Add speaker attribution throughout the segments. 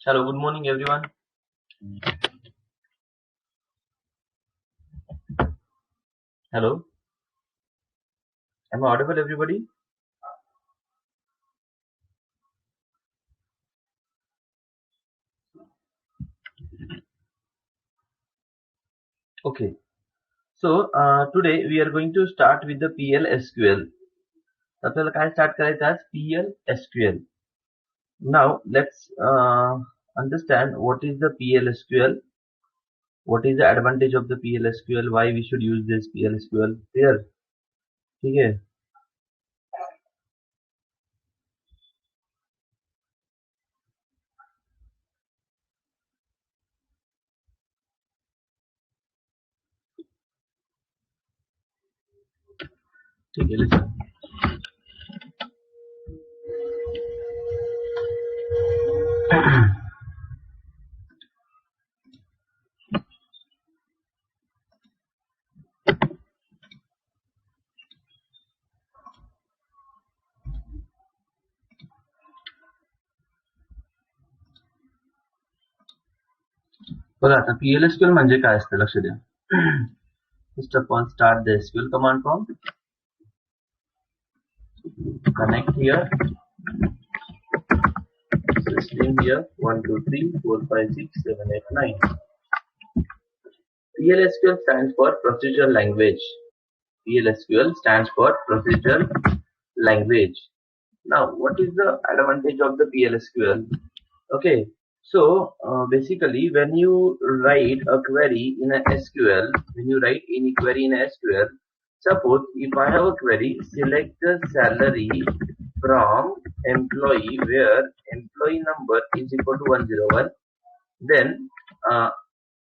Speaker 1: Hello, good morning everyone. Hello, am I audible everybody? Okay, so today we are going to start with the PL SQL. आपल्याला काय start करायचं आज PL SQL. Now let's understand what is the PL SQL. What is the advantage of the PL SQL? Why we should use this PL SQL here? ठीक है. ठीक है, listen. बघा आता PL SQL म्हणजे काय असतं लक्ष द्या. First of all, start the SQL command prompt. Connect here. System here 1 2 3 4 5 6 7 8 9. PLSQL stands for procedural language. PLSQL stands for procedural language. Now, what is the advantage of the PLSQL? Okay, so basically, when you write a query in a SQL, when you write any query in a SQL, suppose if I have a query, select the salary from employee where employee number is equal to 101, then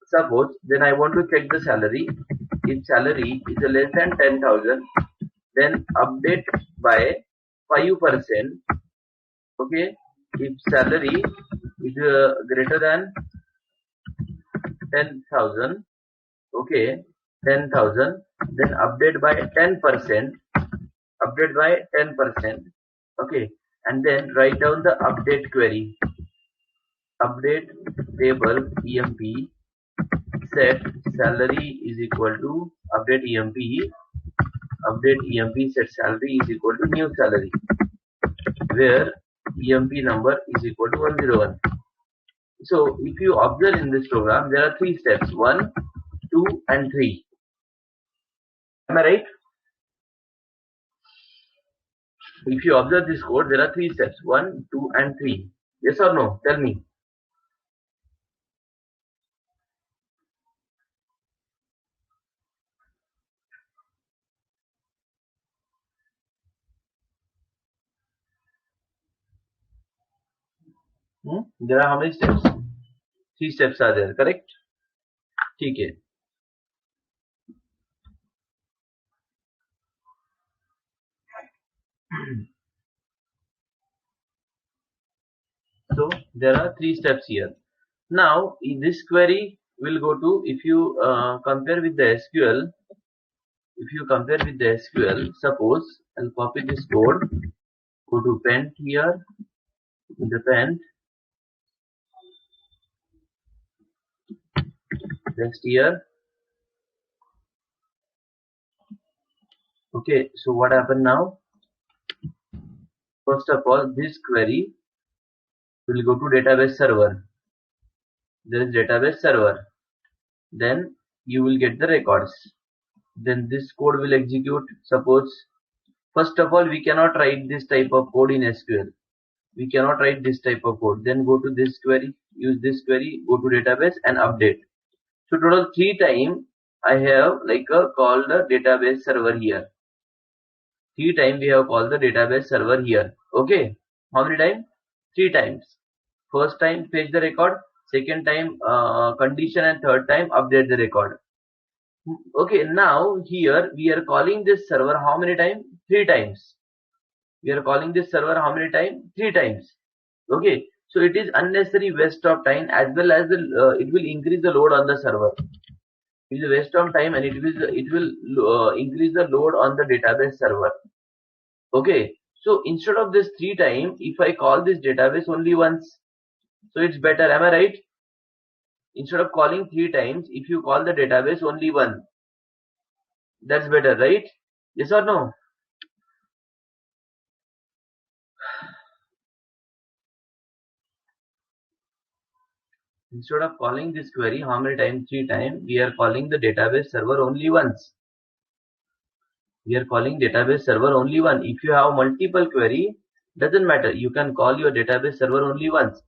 Speaker 1: suppose then I want to check the salary. If salary is less than 10,000, then update by 5%. Okay, if salary is greater than 10,000, okay, 10,000, then update by 10%. Update by 10%. Okay, and then write down the update query. Update table emp set salary is equal to update emp set salary is equal to new salary where emp number is equal to 101. So if you observe in this program, there are 3 steps: 1, 2 and 3. Am I right? If you observe this code, there are 3 steps: 1, 2 and 3. Yes or no? Tell me. There are how many steps? 3 steps are there, correct? ठीक है. So there are 3 steps here. Now this query will go to, if you compare with the SQL, suppose I'll copy this code, go to Pent here, the Pent, next here. Okay, so what happened now? First of all, this query will go to database server. There is database server. Then you will get the records. Then this code will execute. Suppose, first of all, we cannot write this type of code in SQL. we cannot write this type of code. Then go to this query, use this query, go to database and update. So total 3 times I have called the database server here. 3 times we have called the database server here. Okay. How many times? 3 times. First time fetch the record, second time condition, and third time update the record. Okay, now here we are calling this server how many times? 3 times. We are calling this server how many times? 3 times. Okay, so it is unnecessary waste of time, as well as it will increase the load on the server. It is a waste of time, and it will increase the load on the database server. Okay, so instead of this 3 times, if I call this database only once, so it's better. Am I right? Instead of calling 3 times, if you call the database only once, that's better, right? Yes or no? Instead of calling this query how many times? 3 times, we are calling the database server only once. We are calling database server only once. If you have multiple query, doesn't matter. You can call your database server only once.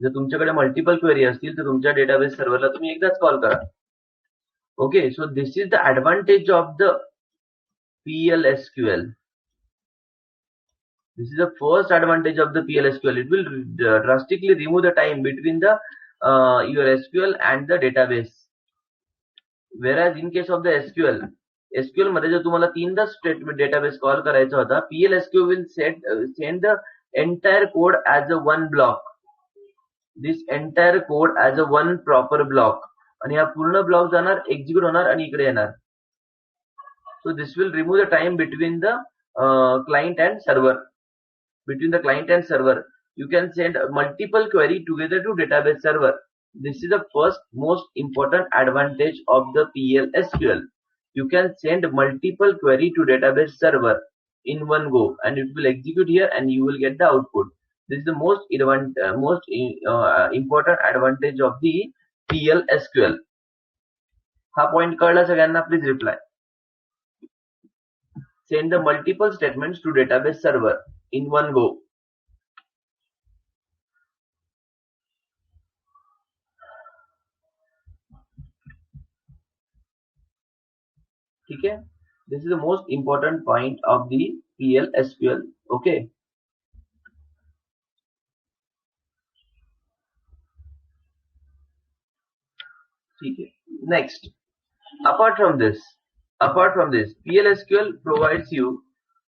Speaker 1: जर तुमच्याकडे multiple query असतील तर तुमच्या database सर्व्हरला तुम्ही एकदाच call करा. Okay, so this is the advantage of the PLSQL. This is the first advantage of the PLSQL. It will drastically remove the time between the your SQL and the database. Whereas in case of the SQL मध्ये जर तुम्हाला तीनदा statement database call करायचा होता, PLSQL will send the entire code as a one block. This entire code as a one proper block. आणि हा पूर्ण block जाणार, एक्झिक्यूट होणार आणि इकडे येणार. So this will remove the time between the client and server. Between the client and server, you can send multiple query together to database server. This is the first most important advantage of the PLSQL. You can send multiple query to database server in one go, and it will execute here, and you will get the output. This is the most important advantage of the PLSQL. हा point कळला सगळ्यांना? Please reply. Send the multiple statements to database server in one go. ठीक है? This is the most important point of the PLSQL. Okay. ठीक है. Next, apart from this, PLSQL provides you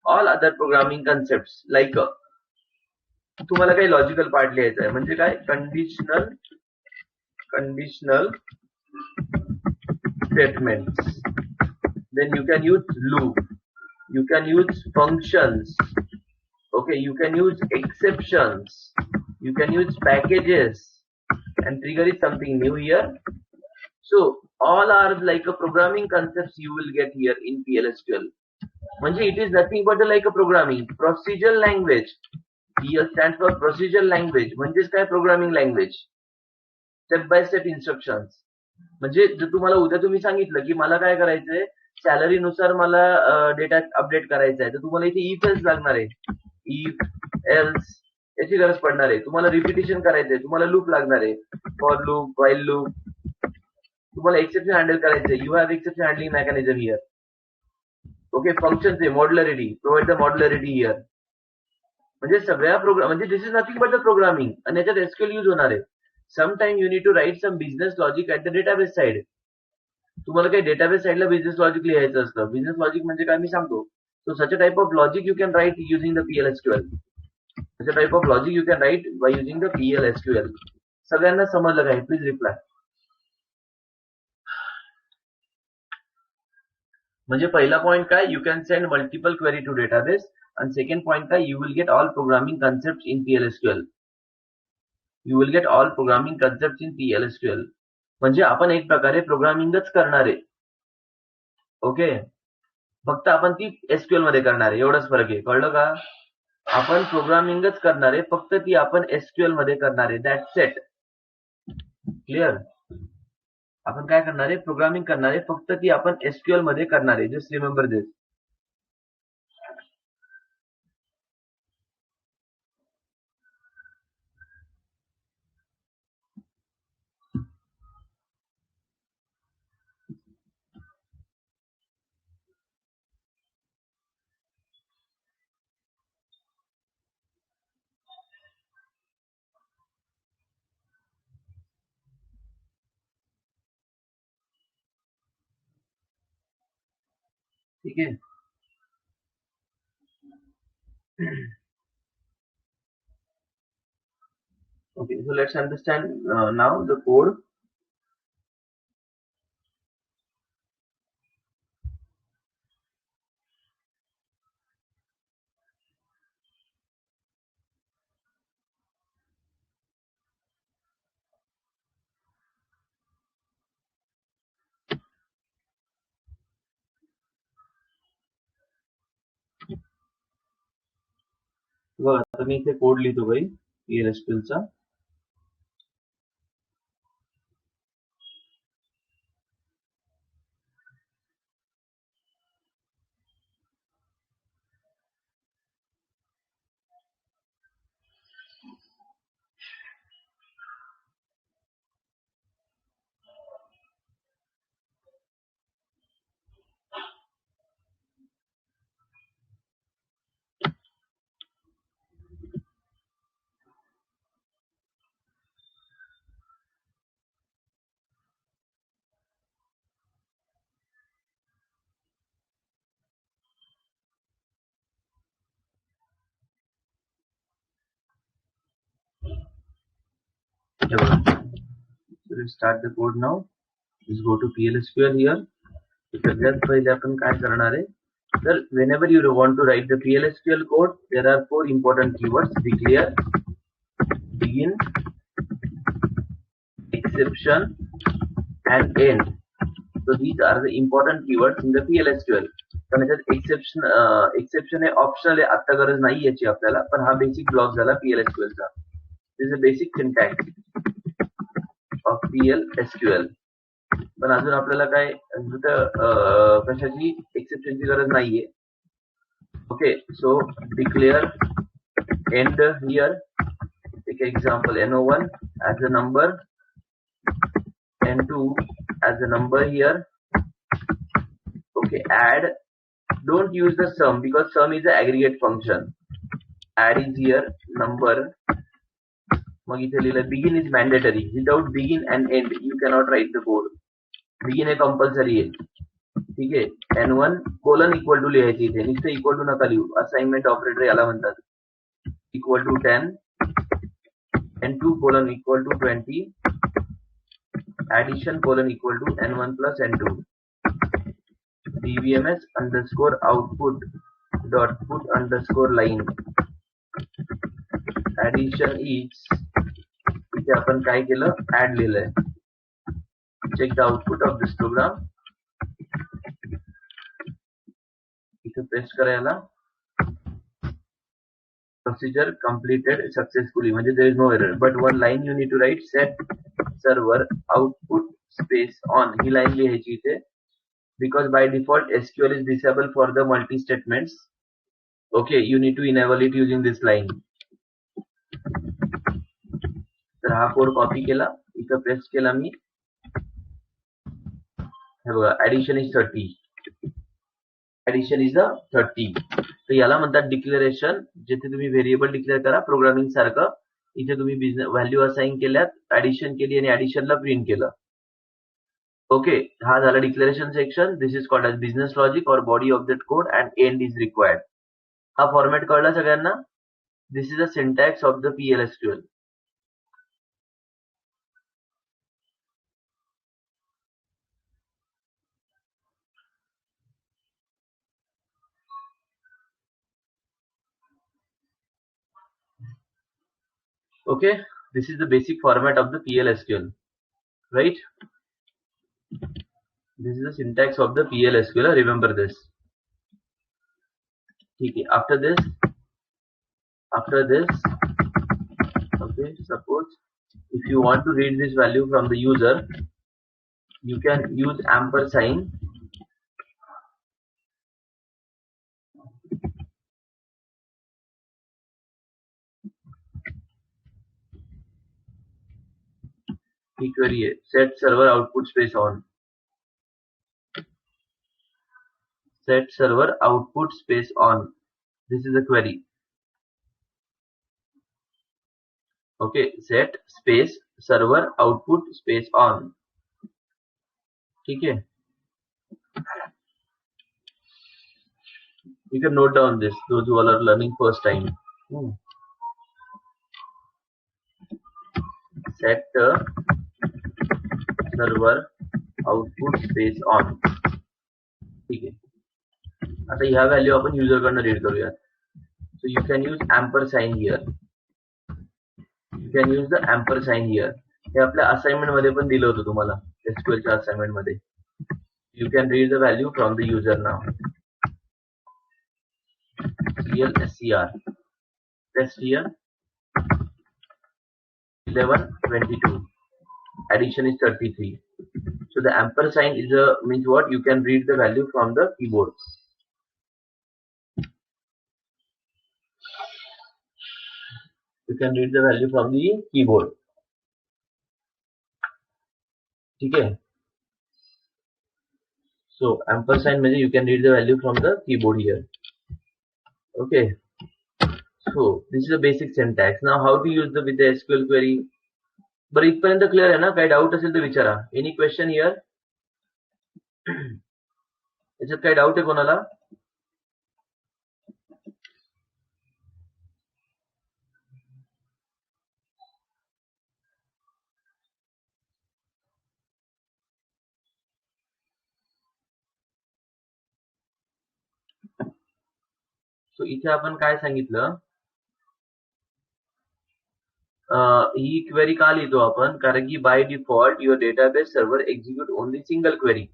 Speaker 1: all other programming concepts like तुम्हाला काही logical part लिहायचा आहे, म्हणजे काय? Conditional statements. Then you can use loop, you can use functions, okay, you can use exceptions, you can use packages, and trigger is something new here. So all are like a programming concepts you will get here in PLSQL. म्हणजे it is nothing but like a programming procedural language. PL stands for procedural language. म्हणजेच काय? Programming language. Step by step instructions. म्हणजे जर तुम्हाला उद्या तुम्ही सांगितलं की मला काय करायचंय, सॅलरी नुसार मला डेटा अपडेट करायचा आहे, तर तुम्हाला इथे इफ एल्स लागणार आहे. इफ एल्स याची गरज पडणार आहे. तुम्हाला रिपिटेशन करायचंय, तुम्हाला लूप लागणार आहे. For loop, while loop. तुम्हाला एक्सेप्शन हँडल करायचंय. You have exception handling mechanism here. Okay, functions आहे, modularity, provide the modularity here. म्हणजे सगळ्या प्रोग्राम, म्हणजे this is nothing but the programming, आणि याच्यात एसक्यूएल यूज होणार आहे. Sometime you need to write some business logic at the database side. तुम्हाला काही डेटाबेस साइडला बिझनेस लॉजिक लिहायचं असतं. बिझनेस लॉजिक म्हणजे काय मी सांगतो. So such a type of logic you can write using the PLSQL. Such a type of logic you can write by using the PLSQL. सगळ्यांना समजलं काय? Please reply. म्हणजे पहिला पॉइंट काय? You can send multiple query to database. आणि second point काय? You will get all programming concept in PLSQL. You will get all programming concept in PLSQL. म्हणजे आपण एक प्रकारे प्रोग्रामिंगच करणार आहे. ओके, फक्त आपण ती SQL मध्ये करणार आहे, एवढाच फरक आहे. कळलं का? आपण प्रोग्रामिंगच करणार आहे, फक्त ती आपण SQL मध्ये करणार आहे. That's it. क्लिअर? आपण काय करणार आहे? प्रोग्रामिंग करणार आहे, फक्त ती आपण SQL मध्ये करणार आहे. Just remember this. ठीक है. Okay, so let's understand now the code. बघा आता मी इथे कोड लिहितो भाई PLSQL चा. हे बघा. So let's start the code now. Just go to PLSQL here. सगळ्यात पहिले आपण काय करणार आहे, तर whenever you want to write the PLSQL code, there are 4 important keywords: declare, begin, exception, and end. So these are the important keywords in the PLSQL. पण याच्यात exception हे optional आहे, आता गरज नाही याची आपल्याला, पण हा बेसिक ब्लॉक झाला PLSQL चा. This is a basic syntax of PLSQL. पण अजून आपल्याला काय कशाची एक्सेप्शनची गरज नाहीये. Okay, so declare and here. Take example no1 as a number, n2 as a number here. Okay, add. Don't use the sum because sum is an aggregate function. Add is here number. मग इथे लिहिलं begin is mandatory. Without begin and end you cannot write the code. begin हे compulsory आहे. ठीक आहे. n1 colon equal to लिहायची इथे, नुसतं equal to नका लिहू. असाइनमेंट ऑपरेटर याला म्हणतात. Equal to 10, n2 colon equal to 20, addition colon equal to n1 plus n2. dbms underscore output dot put underscore line. addition is इथे आपण काय केलं, ऍड लिहिलंय. check the output of this program. इथे paste करायला procedure completed successfully, म्हणजे there is no error, but one line you need to write: set server output space on. He line लिहायची इथे, because by default SQL is disabled for the multi statements. Okay, you need to enable it using this line. तर हा code copy केला, इथं paste केला मी. हे बघा, addition is 30. Addition is 30. तर याला म्हणतात डिक्लेरेशन, जिथे तुम्ही व्हेरिएबल डिक्लेअर करा प्रोग्रामिंग सारखं. इथे तुम्ही बिझनेस व्हॅल्यू असाइन केल्यात, ऍडिशन केली आणि ऍडिशनला प्रिंट केलं. ओके, हा झाला declaration section. This is called as business logic और body of that code and end is required. हा फॉर्मॅट कळला सगळ्यांना? This is a syntax of the PLSQL. Okay, this is the basic format of the PLSQL, right? This is the syntax of the PLSQL. Remember this. Okay, after this, okay, suppose if you want to read this value from the user, you can use ampersand. Query set server output space on. Set server output space on. This is a query. Okay, set space server output space on. ठीक है. You can note down this, those who are learning first time. Set the server output space on. ठीक आहे. आता ह्या value आपण user कडनं read करूयात. So you can use ampersand here. You can use the ampersand here. हे आपल्या assignment मध्ये पण दिलं होतं तुम्हाला, SQL च्या असाइनमेंट मध्ये. You can read the value from the user now. CLSCR. Test here. 11, 22. Addition is 33. So the ampersand is means what? You can read the value from the keyboard. You can read the value from the keyboard. ठीक है. So ampersand means you can read the value from the keyboard here. Okay. So this is a basic syntax. Now how to use the with the SQL query? बरं इथपर्यंत clear आहे ना? काही doubt असेल तर विचारा. Any question here? याच्यात काही डाऊट आहे कोणाला? सो इथे आपण काय सांगितलं, ही क्वेरी का लिहितो आपण? कारण की by default your database server execute only single query.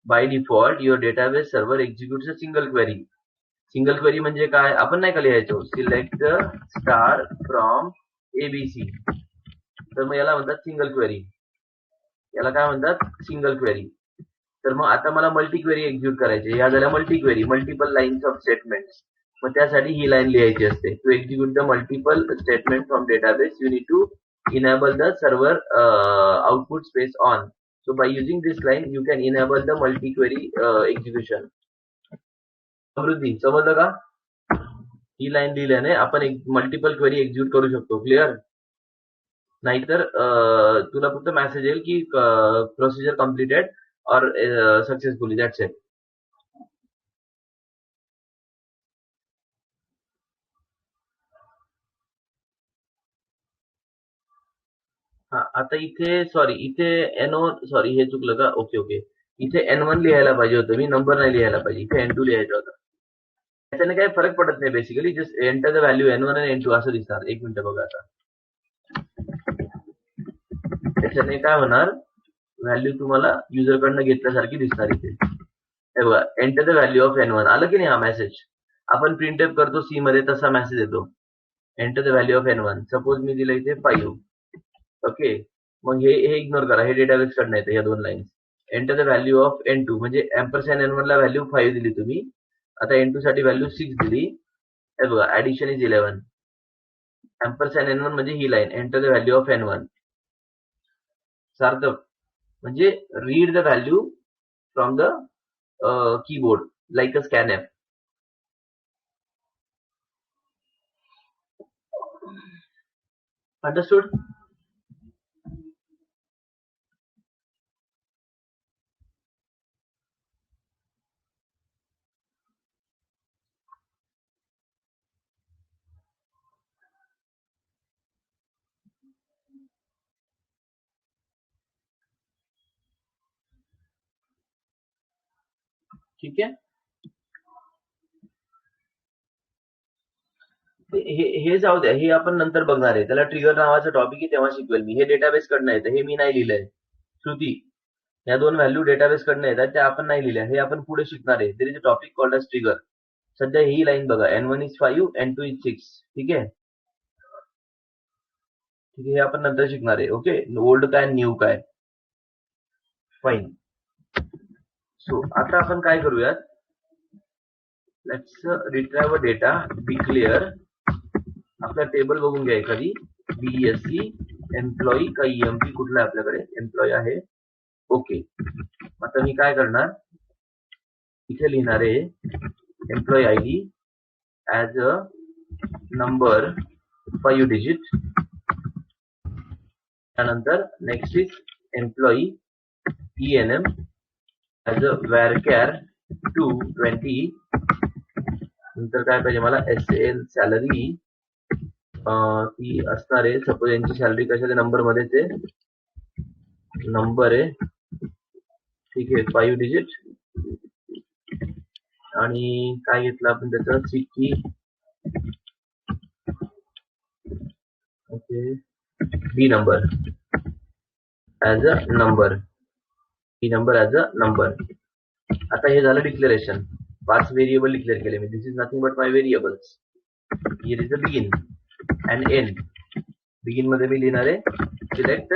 Speaker 1: By default your database server execute a single query. Single query म्हणजे काय? आपण नाही का लिहायचो select the star from ABC, तर मग याला म्हणतात सिंगल क्वेरी. याला काय म्हणतात? Single query. तर मग आता मला मल्टी क्वेरी एक्झिक्यूट करायची. या झाल्या multi query, multiple lines of statements. मग त्यासाठी ही लाईन लिहायची असते. To execute the multiple statement from database you need to enable the server output space on. So by using this line you can enable the multi query execution. समृद्धी समजलं का? ही line लिहिल्याने आपण एक multiple query execute करू शकतो. Clear? नाहीतर तुला फक्त message येईल की procedure completed or successfully. That's it. हा आता इथे सॉरी, इथे सॉरी हे चुकलं का? ओके. इथे N1 लिहायला पाहिजे होतं मी, नंबर नाही लिहायला पाहिजे. इथे N2 लिहायचं होतं. त्याच्याने काही फरक पडत नाही. Basically just enter the value N1 आणि N2 असं दिसणार. एक मिनिट बघा आता. त्याच्याने काय होणार? व्हॅल्यू तुम्हाला युजर कडनं घेतल्यासारखी दिसणार इथे. हे बघा, enter the value of N1 आलं की नाही? हा मेसेज आपण प्रिंट एफ करतो सी मध्ये, तसा मेसेज येतो. Enter the value of N1. Suppose मी दिलं इथे 5. ओके, मग हे इग्नोर करा. हे डेटाबेस कडनं येतं या दोन lines. Enter the value of N2 म्हणजे ampersand N1 ला व्हॅल्यू 5 दिली तुम्ही. आता N2 साठी व्हॅल्यू 6 दिली. हे बघा, ऍडिशन इज 11. ampersand N1 म्हणजे ही लाईन. Enter the value of N1. Sarthak म्हणजे read the value from the keyboard like a scanf. Understood? ठीक आहे. हे जाऊ द्या, हे आपण नंतर बघणार आहे. त्याला ट्रिगर नावाचं टॉपिक आहे, तेव्हा शिकवेल मी. हे डेटाबेस कडनं येतं, हे मी नाही लिहिलंय. श्रुती, या दोन व्हॅल्यू डेटाबेस कडनं येतात, त्या आपण नाही लिहिल्या. हे आपण पुढे शिकणार आहे. There is a topic called as trigger. सध्या ही लाईन बघा, N1 इज 5, N2 इज 6. ठीक आहे. हे आपण नंतर शिकणार आहे. ओके, ओल्ड काय न्यू काय. फाईन. सो आता आपण काय करूयात, लेट्स रिट्राइव डेटा, डिक्लेअर. आपला टेबल बघून घ्या एखादी. BSc एम्प्लॉई का EMP कुठला आपल्याकडे? एम्प्लॉई आहे. ओके, आता मी काय करणार, इथे लिहिणार आहे employee ID as a number 5 digit. त्यानंतर next is employee ENM as a varchar two 20 नंतर काय पाहिजे मला SL सॅलरी ती असणार आहे सपोज यांची सॅलरी कशाच्या नंबर मध्येच आहे नंबर आहे ठीक आहे 5 डिजिट आणि काय घेतलं आपण त्याचा सिटी okay B number as a number B number as a number आता हे झालं डिक्लेरेशन 5 व्हेरिएबल डिक्लेअर केले मी this is nothing but my variables here is a begin and end begin मध्ये मी लिहिणार आहे select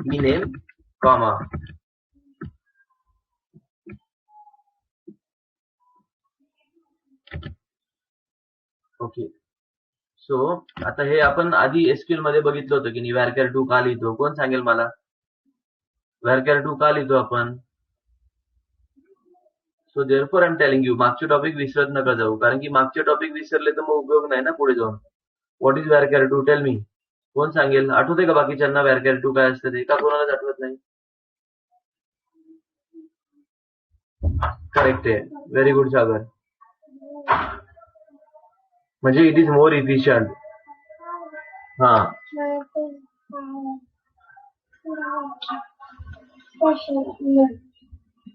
Speaker 1: B name comma okay so आता हे आपण आधी एसक्यूएल मध्ये बघितलं होतं की varchar 2 का लिहितो कोण सांगेल मला varchar 2 का लिहितो आपण so therefore I am telling you मागचे टॉपिक विसरत नका जाऊ कारण की मागचे टॉपिक विसरले तर मग उपयोग नाही ना पुढे जाऊन what is varchar 2 tell me कोण सांगेल आठवते का बाकीच्यांना varchar 2 काय असतं ते का कोणालाच आठवत नाही करेक्ट आहे व्हेरी गुड सागर म्हणजे इट इज मोर इफिशियंट हा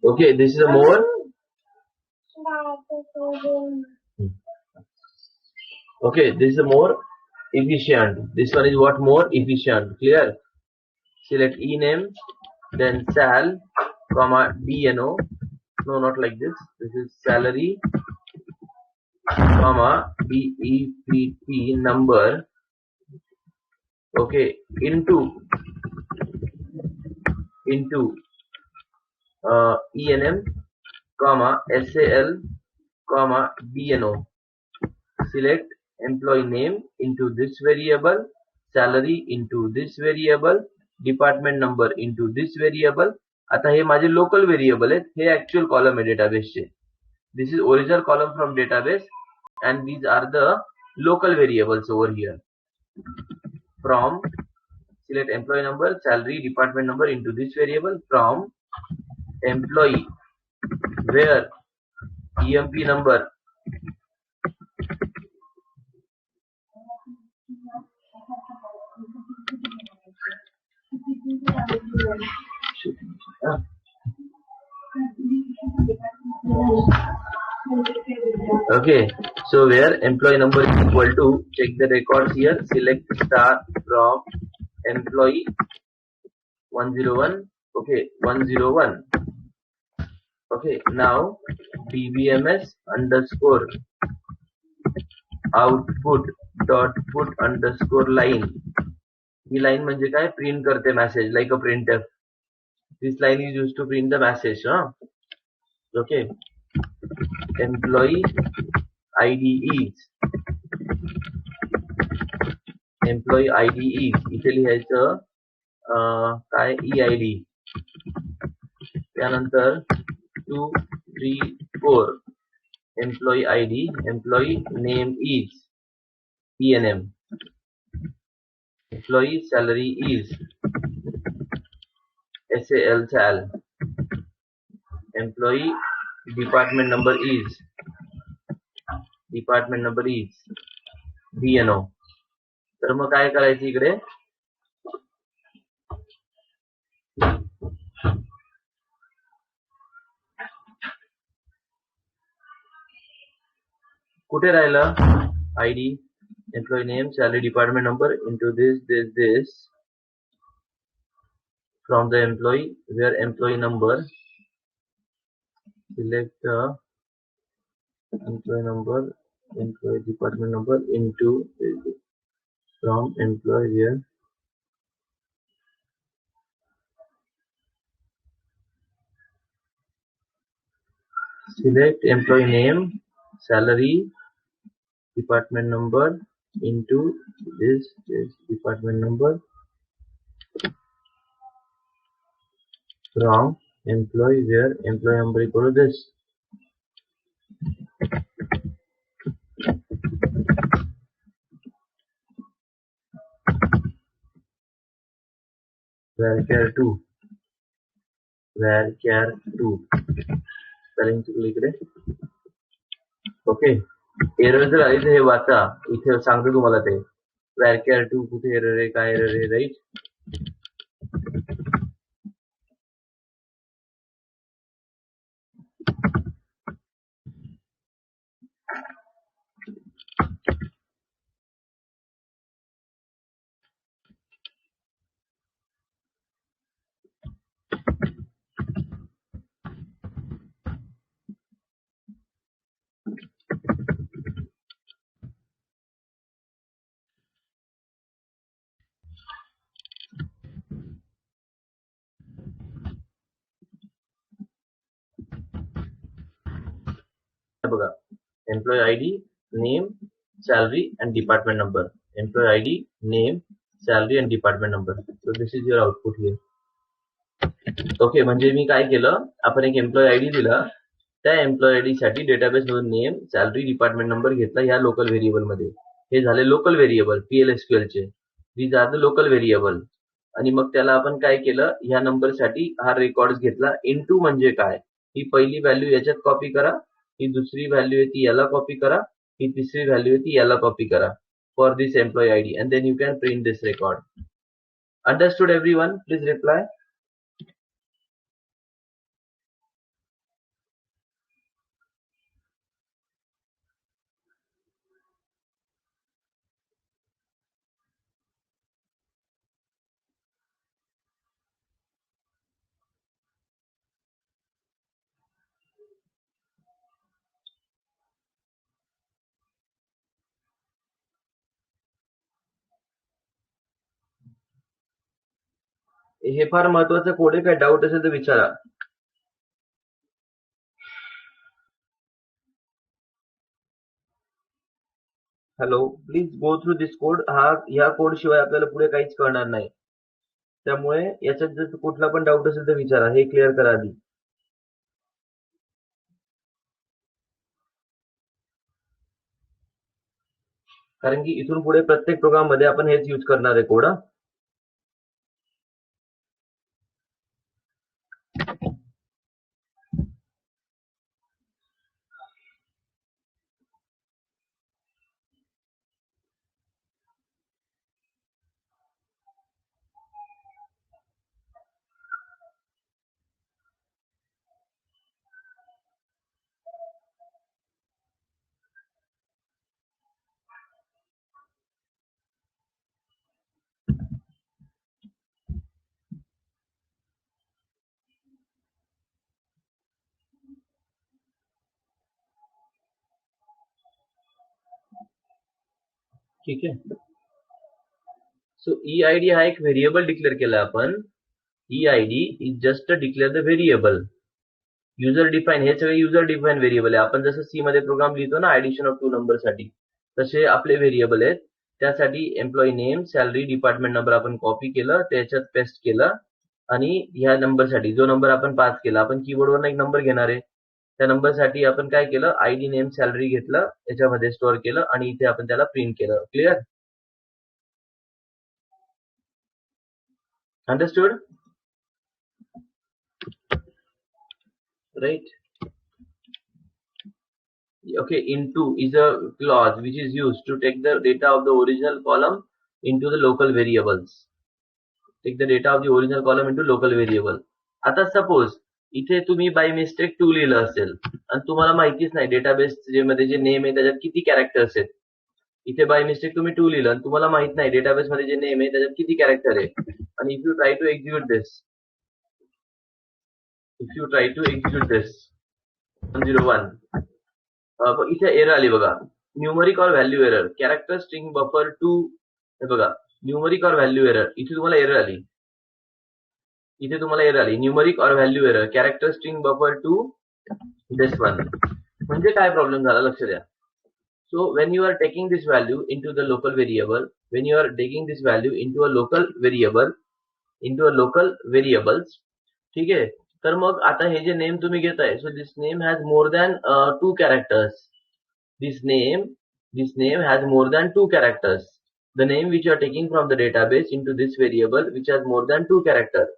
Speaker 1: okay this is a more okay this is a more efficient this one is what more efficient clear select e name then sal comma dno no not like this is salary comma dept number okay into enm comma sal comma dno select employee name into this variable salary into this variable department number into this variable आता हे माझे local variable आहेत हे actual column आहे डेटाबेसचे this is original column from database and these are the local variables over here from select employee number salary department number into this variable from employee where emp number okay so where employee number is equal to check the records here select star from employee 101 okay 101 okay now dbms underscore output dot put underscore line he line म्हणजे काय print करते message like a printf this line is used to print the message okay employee id is इथे लिहायचं काय eid त्यानंतर 2 3 4 employee id employee name is enm employee salary is sal employee department number is dno तर मग काय करायचं इकडे कुठे राहिलं ID employee name salary department number into this from the employee where employee number select employee number employee department number into from employee where select employee name salary department number into this department number from employee where employee number equal to this varchar 2 varchar2 spelling चुकलं इकडे. Okay, error जर आली तर हे वाचा, इथे सांगतो तुम्हाला ते varchar2 कुठे एरर आहे, काय एरर आहे, राईट. बघा, employee ID, name, salary and department number. Employee ID, name, salary and department number. So this is your output here. Okay, म्हणजे मी काय केलं, आपण एक एम्प्लॉई आयडी दिला, त्या एम्प्लॉई आयडी साठी डेटाबेस मधून नेम, सॅलरी, डिपार्टमेंट नंबर घेतला ह्या लोकल व्हेरिएबल मध्ये. हे झाले लोकल व्हेरिएबल PLSQL चे. These are the local variable. आणि मग त्याला आपण काय केलं, ह्या नंबर साठी हा रेकॉर्ड घेतला. इनटू म्हणजे काय, ही पहिली व्हॅल्यू याच्यात कॉपी करा, ही दुसरी व्हॅल्यू आहे ती याला कॉपी करा, ही तिसरी व्हॅल्यू आहे ती याला कॉपी करा for this employee ID, and then you can print this record. Understood everyone? Please reply. हे फार महत्वाचं कोड आहे, काय डाऊट असेल तर विचारा. Hello, please go through this code. ह्या कोड शिवाय आपल्याला पुढे काहीच कळणार नाही. त्यामुळे याच्यात जर कुठला पण डाऊट असेल तर विचारा. हे क्लिअर करा आधी. कारण की इथून पुढे प्रत्येक प्रोग्राम मध्ये आपण हेच यूज करणार आहे कोड. ठीक आहे. सो EID हा एक व्हेरिएबल डिक्लेअर केला आपण. EID is just declare the variable. User define, हे सगळे युजर डिफाईन व्हेरिएबल आहे. आपण जसं सी मध्ये प्रोग्राम लिहितो ना ऍडिशन ऑफ 2 नंबर साठी, तसे आपले व्हेरिएबल आहेत. त्यासाठी employee name, salary, department number आपण कॉपी केलं, त्याच्यात पेस्ट केलं, आणि ह्या नंबर साठी जो नंबर आपण पास केला, आपण कीबोर्डवर एक नंबर घेणार आहे, त्या नंबर साठी आपण काय केलं, आयडी, नेम, सॅलरी घेतलं, याच्यामध्ये स्टोअर केलं, आणि इथे आपण त्याला प्रिंट केलं. Clear? Understood? Right? Okay, into is a clause which is used to take the data of the original column into the local variables. Take the data of the original column into local variable. आता suppose इथे तुम्ही by mistake 2 लिहिलं असेल आणि तुम्हाला माहितीच नाही database मध्ये जे नेम आहे त्याच्यात किती कॅरेक्टर्स आहेत. इथे बाय मिस्टेक तुम्ही 2 लिहिलं आणि तुम्हाला माहित नाही डेटाबेस मध्ये जे नेम आहे त्याच्यात किती कॅरेक्टर आहे. आणि if you try to execute this 101, इथे एरर आली बघा, numeric or value error, character string buffer too. हे बघा, न्यूमरिक और व्हॅल्यू एरर, इथे तुम्हाला एरर आली. Numeric or value error, character string buffer too this one. म्हणजे काय प्रॉब्लेम झाला लक्ष द्या. So when you are taking this value into the local variable, into a local variables, ठीक आहे. तर मग आता हे जे नेम तुम्ही घेताय, so this name has more than 2 characters. This name has more than 2 characters. The name which you are taking from the database into this variable which has more than 2 characters.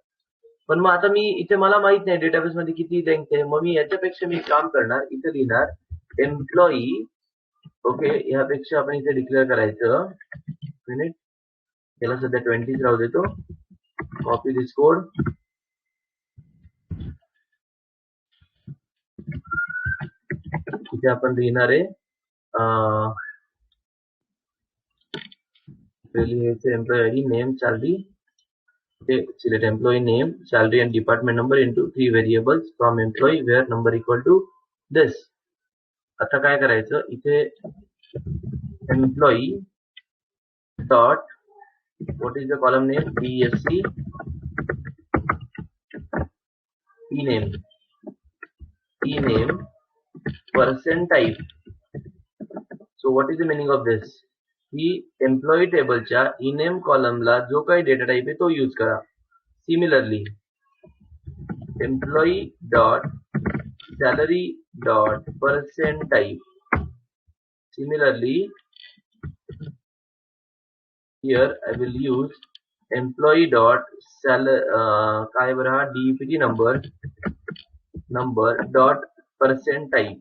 Speaker 1: पण मग आता मी इथे मला माहित नाही database मध्ये किती rank आहे, मग मी याच्यापेक्षा मी काम करणार, इथे लिहिणार एम्प्लॉई. ओके, यापेक्षा आपण इथे डिक्लेअर करायचं मिनिट, त्याला सध्या 20 राहू देतो. कॉपी दिस कोड, इथे आपण लिहिणार आहे employee ID, name, salary. Okay, select employee name, salary and department number into 3 variables from employee where number equal to this. आता काय करायचं, इथे employee dot what is the column name, BSc ename percent type. So what is the meaning of this? ही employee टेबलच्या ename कॉलमला जो काही data type आहे तो यूज करा. Similarly employee dot salary dot percent type. Similarly here I will use employee dot काय बरं हा DPT number dot percent type.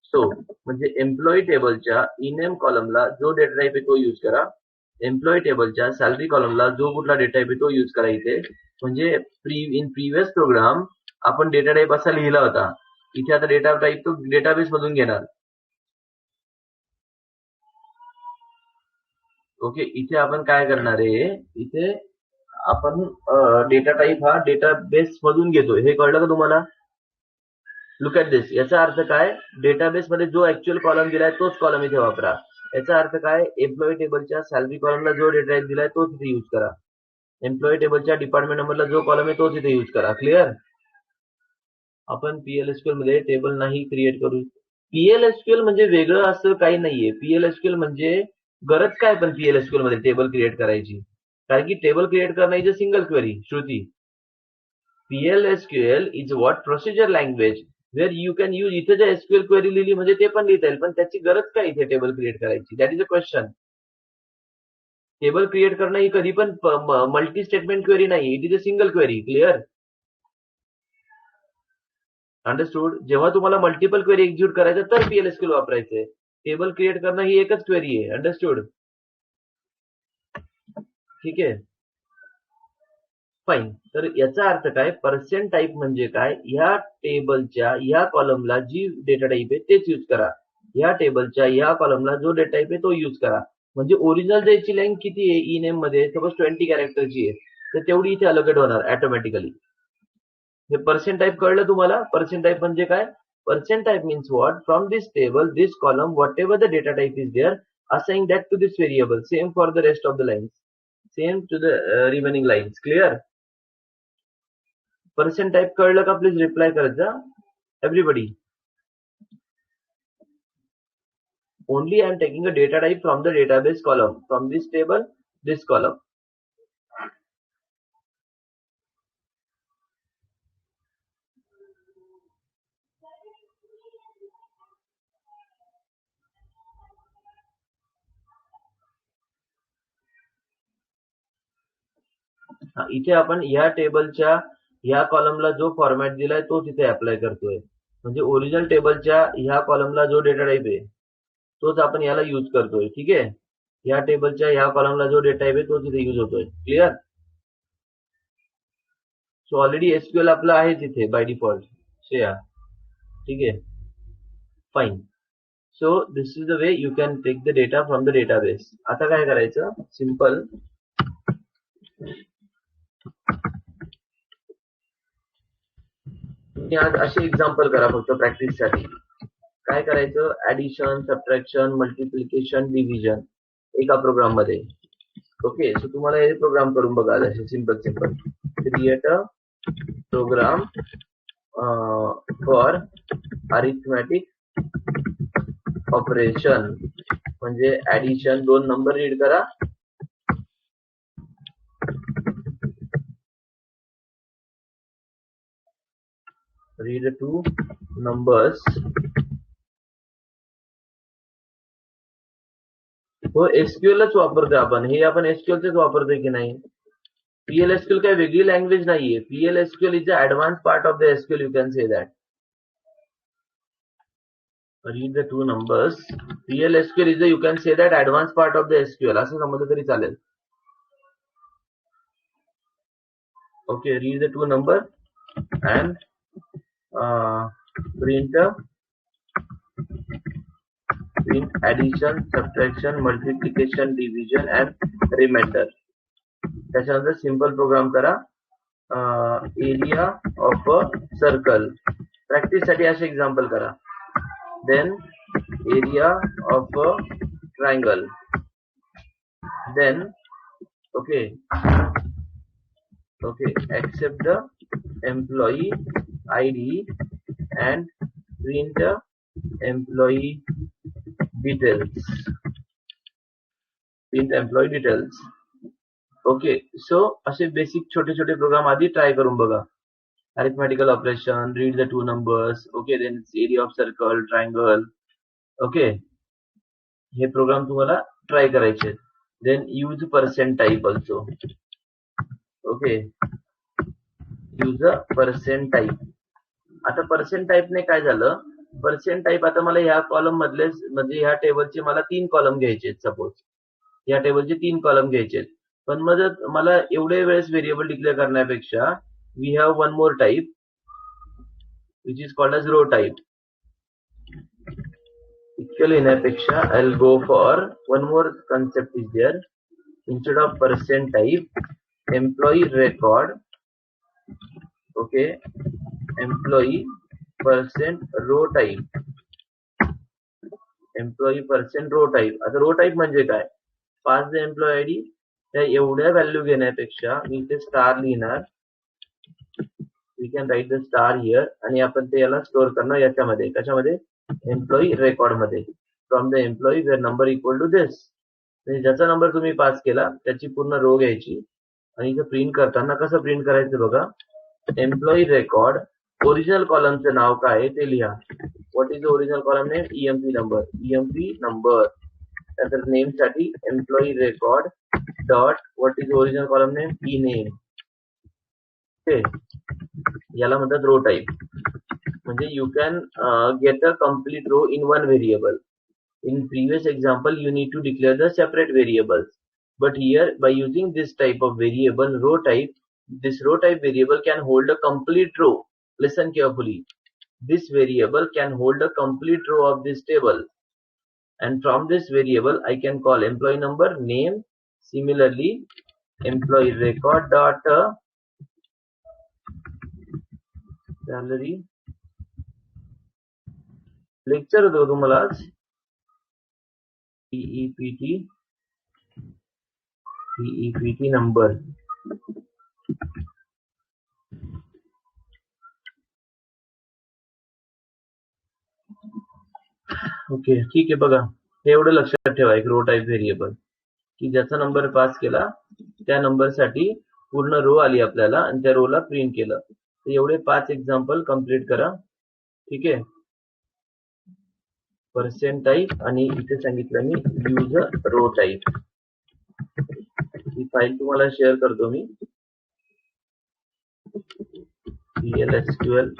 Speaker 1: So म्हणजे एम्प्लॉई टेबलच्या इनेम कॉलमला जो डेटा टाइप आहे तो यूज करा, एम्प्लॉई टेबलच्या सॅलरी कॉलमला जो कुठला डेटा टाइप आहे तो यूज करा. इथे म्हणजे इन प्रिव्हियस प्रोग्राम आपण डेटा टाइप असा लिहिला होता, इथे आता डेटा टाइप तो डेटाबेस मधून घेणार. ओके, इथे आपण काय करणार आहे, इथे आपण डेटा टाइप हा डेटाबेस मधून घेतोय. हे कळलं का तुम्हाला? Look at this. याचा अर्थ काय, डेटाबेस मध्ये जो ऍक्च्युअल कॉलम दिलाय तोच कॉलम इथे वापरा. याचा अर्थ काय, एम्प्लॉई टेबलच्या सॅलरी कॉलमला जो डेटा टाइप दिलाय तोच इथे यूज करा. एम्प्लॉई टेबलच्या डिपार्टमेंट नंबरला जो कॉलम आहे तोच इथे यूज करा. क्लिअर? आपण PLSQL मध्ये टेबल नाही क्रिएट करू. PLSQL म्हणजे वेगळं असं काही नाहीये. PLSQL म्हणजे गरज काय पण PLSQL मध्ये टेबल क्रिएट करायची, कारण की टेबल क्रिएट करणं is a single query. Shruti, PLSQL is what procedure language where you can use. इथे जे SQL क्वेरी लिहिली म्हणजे ते पण लिहिता येईल, पण त्याची गरज काय इथे टेबल क्रिएट करायची? That is a question. Table create करणं ही कधी पण मल्टी स्टेटमेंट क्वेरी नाही, it is a single query. Clear? Understood? जेव्हा तुम्हाला मल्टिपल क्वेरी एक्झिक्यूट करायचं तर PLSQL वापरायचंय. टेबल क्रिएट करणं ही एकच क्वेरी आहे. अंडरस्टूड? ठीक आहे, फाईन. तर याचा अर्थ काय, पर्सेंट टाइप म्हणजे काय, या टेबलच्या या कॉलमला जी डेटा टाइप आहे तेच यूज करा, या टेबलच्या या कॉलमला जो डेटा टाइप आहे तो यूज करा. म्हणजे ओरिजिनल द्यायची लेंथ किती आहे ई नेम मध्ये, सपोज 20 कॅरेक्टरची आहे, तर तेवढी इथे अलोकेट होणार ऑटोमॅटिकली. हे पर्सेंट टाइप कळलं तुम्हाला? पर्सेंट टाइप म्हणजे काय? Percent type means what? From this table, this column, whatever the data type is there, assign that to this variable. Same for the rest of the lines. Same to the remaining lines. Clear? Percent type कळलं का? Please reply करत जा. Everybody. Only I am taking a data type from the database column. From this table, this column. इथे आपण या टेबलच्या या कॉलमला जो format दिलाय तोच इथे अप्लाय करतोय. म्हणजे ओरिजिनल टेबलच्या ह्या कॉलमला जो डेटा टाइप आहे तोच आपण याला यूज करतोय. ठीक आहे, या टेबलच्या ह्या कॉलमला जो डेटा टाइप आहे तोच इथे यूज होतोय. क्लिअर? सो ऑलरेडी SQL आपलं आहेच इथे बाय डिफॉल्ट. ठीक आहे, fine. So this is the way you can take the data from the database. आता काय करायचं, सिंपल. आज असे एक्झाम्पल करा फक्त प्रॅक्टिससाठी. काय करायचं, ऍडिशन, सबट्रॅक्शन, मल्टिप्लिकेशन, डिव्हिजन एका प्रोग्राम मध्ये. ओके, सो तुम्हाला हे प्रोग्राम करून बघा. असे simple create a program for arithmetic operation. म्हणजे ऍडिशन, 2 नंबर रीड करा, रीड 2 नंबर्स. हो, SQLच वापरतोय आपण. हे आपण SQLच वापरतोय की नाही? PLSQL काही वेगळी लँग्वेज नाहीये. PLSQL is the advance part of the SQL. You can say that. Read the two numbers. PLSQL is the, you can say that, advanced part of the SQL. असं समजलं तरी चालेल. Okay, read the two number and print addition, subtraction, multiplication, division and remainder. त्याच्यानंतर simple programme करा. Area of a circle. Practice साठी असे example करा. Then area of a triangle. Then accept the employee ID and print the employee details. Okay, so असे basic छोटे छोटे programme आधी try करून बघा. arithmetical operation, read the two numbers, okay, then it's area of circle, triangle, okay, हे program तुम्हाला try करायचे. then use percent type also, okay, use a percent type. आता percent type ने काय झालं, percent type आता मला ह्या कॉलम मधले म्हणजे ह्या टेबलचे मला 3 कॉलम घ्यायचे आहेत. सपोज या टेबलचे 3 कॉलम घ्यायचे आहेत, पण मला एवढे वेळेस व्हेरिएबल डिक्लेअर करण्यापेक्षा we have one more type which is called as row type. Equal inapeksha, I'll go for one more concept is there. Instead of percent type, employee record, okay, employee percent row type. Employee percent row type. आता row type म्हणजे काय, pass the employee ID. त्या एवढ्या value घेण्यापेक्षा मी इथे star लिहिणार. we can write the star here आणि आपण ते याला स्टोअर करणार याच्यामध्ये. कशामध्ये, एम्प्लॉई रेकॉर्ड मध्ये. From the employee where number equal to this. ज्याचा नंबर तुम्ही पास केला त्याची पूर्ण रो घ्यायची आणि इथे प्रिंट करताना कसं प्रिंट करायचं बघा. एम्प्लॉई रेकॉर्ड, ओरिजिनल कॉलमचं नाव काय आहे ते लिहा. What is the original column name, EMP number. EMP number. त्यानंतर नेम साठी employee record dot what is original column name, E name. Okay, याला म्हणतात रो टाइप. म्हणजे you can get a complete row in one variable. In previous example, you need to declare the separate variables. But here, by using this type of variable, row type, this row type variable can hold a complete row. Listen carefully. This variable can hold a complete row of this table. And from this variable, I can call employee number, name. Similarly, employee record dot salary. Lecture होतो तुम्हाला आज. PEPT number. Okay, ठीक आहे. बघा, हे एवढं लक्षात ठेवा, एक रो टाइप व्हेरिएबल की ज्याचा नंबर पास केला त्या नंबर साठी पूर्ण रो आली आपल्याला आणि त्या रोला प्रिंट केलं. तर एवढे 5 एक्झाम्पल कम्प्लीट करा. ठीक आहे. पर्सेंट टाइप आणि इथे सांगितलं मी यूज रो टाइप. ही फाईल तुम्हाला शेअर करतो मी. PLSQL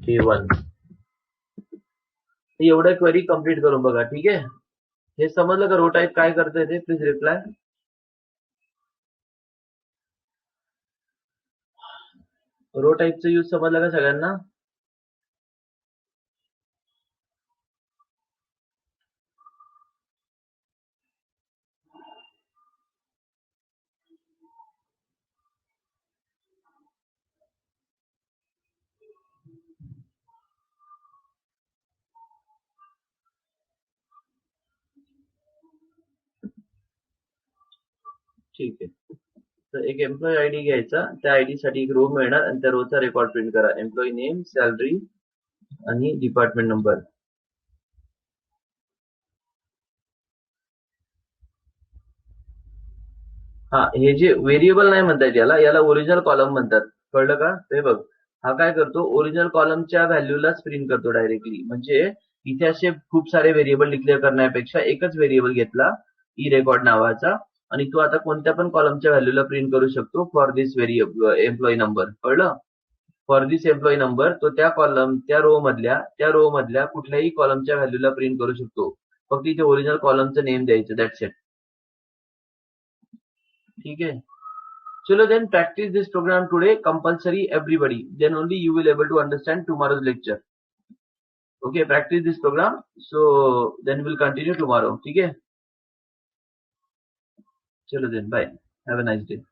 Speaker 1: K1. एवढं क्वेरी कम्प्लीट करून बघा. ठीक आहे. हे समजलं का रो टाइप काय करतंय ते, प्लीज रिप्लाय. रो टाइपचं यूज समजलं का सगळ्यांना. ठीक आहे. तर एक एम्प्लॉई आयडी घ्यायचा, त्या आयडी साठी एक रो मिळणार आणि त्या रोचा रेकॉर्ड प्रिंट करा. एम्प्लॉई नेम, सॅलरी आणि डिपार्टमेंट नंबर. हा, हे जे व्हेरिएबल नाही म्हणतात याला ओरिजिनल कॉलम म्हणतात. कळलं का. ते बघ, हा काय करतो, ओरिजिनल कॉलमच्या व्हॅल्यूलाच प्रिंट करतो डायरेक्टली. म्हणजे इथे असे खूप सारे व्हेरिएबल डिक्लेअर करण्यापेक्षा एकच व्हेरिएबल घेतला, ई रेकॉर्ड नावाचा, आणि तू आता कोणत्या पण कॉलमच्या व्हॅल्यूला प्रिंट करू शकतो फॉर दिस एम्प्लॉई नंबर. कळलं? फॉर दिस एम्प्लॉई नंबर तो त्या रो मधल्या कुठल्याही कॉलमच्या व्हॅल्यूला प्रिंट करू शकतो. फक्त इथे ओरिजिनल कॉलमचं नेम द्यायचं. That's it. ठीक आहे. चलो then practice this program today compulsory everybody, then only you will able to understand tomorrow's lecture. Okay, practice this program, so then we'll continue tomorrow. ठीक है. चलो then bye, have a nice day.